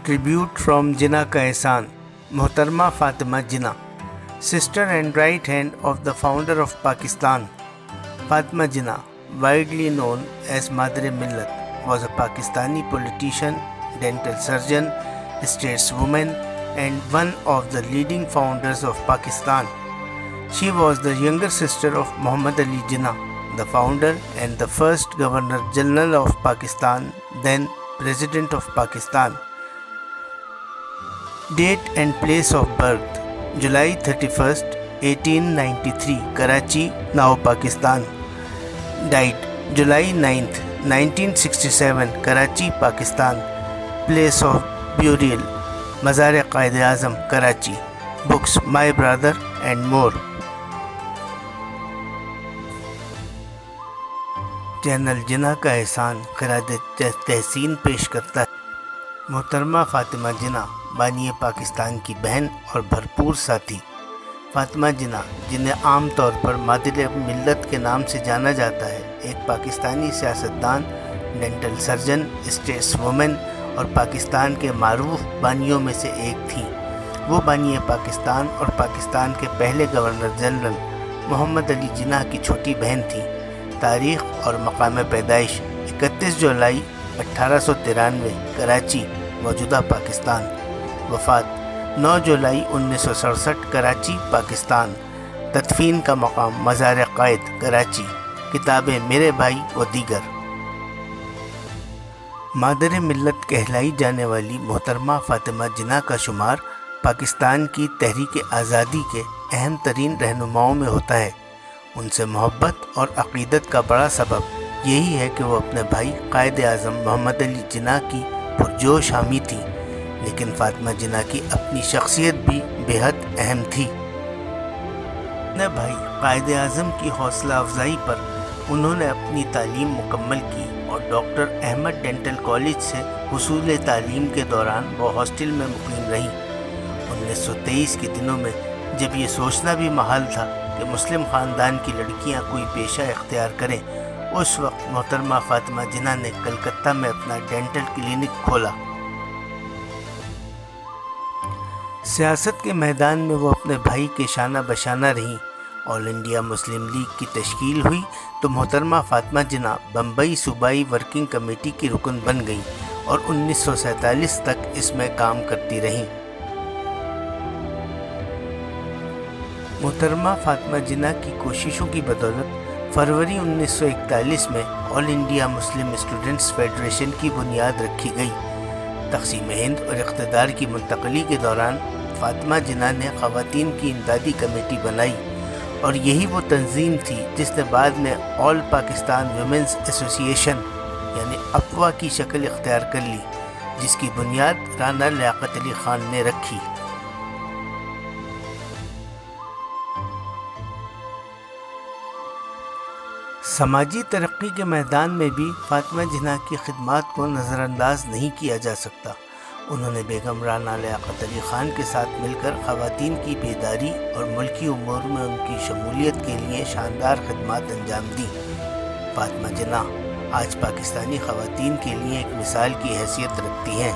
Tribute from Jinnah Ka Ehsaan. Muhtarma Fatima Jinnah, sister and right hand of the founder of Pakistan. Fatima Jinnah, widely known as Madre-Millat, was a Pakistani politician, dental surgeon, stateswoman, and one of the leading founders of Pakistan. She was the younger sister of Muhammad Ali Jinnah, the founder and the first Governor General of Pakistan, then President of Pakistan. Date and place of birth: July 31st, 1893, Karachi, now Pakistan. Died July 9th, 1967, Karachi, Pakistan. Place of burial: Mazar-e-Qaid-e-Azam, Karachi. Books: My Brother and more. Channel Jinnah کا احسان خراج تحسین پیش کرتا ہے۔ محترمہ فاطمہ جناح بانی پاکستان کی بہن اور بھرپور ساتھی۔ فاطمہ جناح، جنہیں عام طور پر مادر ملت کے نام سے جانا جاتا ہے، ایک پاکستانی سیاستدان، ڈینٹل سرجن، اسٹیٹس وومن اور پاکستان کے معروف بانیوں میں سے ایک تھیں۔ وہ بانی پاکستان اور پاکستان کے پہلے گورنر جنرل محمد علی جناح کی چھوٹی بہن تھیں۔ تاریخ اور مقام پیدائش: 31 جولائی 1893، کراچی، موجودہ پاکستان۔ وفات: 9 جولائی 1967، کراچی، پاکستان۔ تدفین کا مقام: مزار قائد، کراچی۔ کتابیں: میرے بھائی و دیگر۔ مادر ملت کہلائی جانے والی محترمہ فاطمہ جناح کا شمار پاکستان کی تحریک آزادی کے اہم ترین رہنماؤں میں ہوتا ہے۔ ان سے محبت اور عقیدت کا بڑا سبب یہی ہے کہ وہ اپنے بھائی قائد اعظم محمد علی جناح کی پرجوش حامی تھی، لیکن فاطمہ جناح کی اپنی شخصیت بھی بے حد اہم تھی۔ اپنے بھائی قائد اعظم کی حوصلہ افزائی پر انہوں نے اپنی تعلیم مکمل کی اور ڈاکٹر احمد ڈینٹل کالج سے حصول تعلیم کے دوران وہ ہاسٹل میں مقیم رہیں۔ 1923 کے دنوں میں جب یہ سوچنا بھی محال تھا کہ مسلم خاندان کی لڑکیاں کوئی پیشہ اختیار کریں، اس وقت محترمہ فاطمہ جناح نے کلکتہ میں اپنا ڈینٹل کلینک کھولا۔ سیاست کے میدان میں وہ اپنے بھائی کے شانہ بشانہ رہیں۔ آل انڈیا مسلم لیگ کی تشکیل ہوئی تو محترمہ فاطمہ جناح بمبئی صوبائی ورکنگ کمیٹی کی رکن بن گئیں اور 1947 تک اس میں کام کرتی رہیں۔ محترمہ فاطمہ جناح کی کوششوں کی بدولت فروری 1941 میں آل انڈیا مسلم اسٹوڈنٹس فیڈریشن کی بنیاد رکھی گئی۔ تقسیم ہند اور اقتدار کی منتقلی کے دوران فاطمہ جناح نے خواتین کی امدادی کمیٹی بنائی اور یہی وہ تنظیم تھی جس نے بعد میں آل پاکستان ویمنز ایسوسی ایشن یعنی اپوا کی شکل اختیار کر لی، جس کی بنیاد رانا لیاقت علی خان نے رکھی۔ سماجی ترقی کے میدان میں بھی فاطمہ جناح کی خدمات کو نظر انداز نہیں کیا جا سکتا۔ انہوں نے بیگم رانا لیاقت علی خان کے ساتھ مل کر خواتین کی بیداری اور ملکی امور میں ان کی شمولیت کے لیے شاندار خدمات انجام دیں۔ فاطمہ جناح آج پاکستانی خواتین کے لیے ایک مثال کی حیثیت رکھتی ہیں۔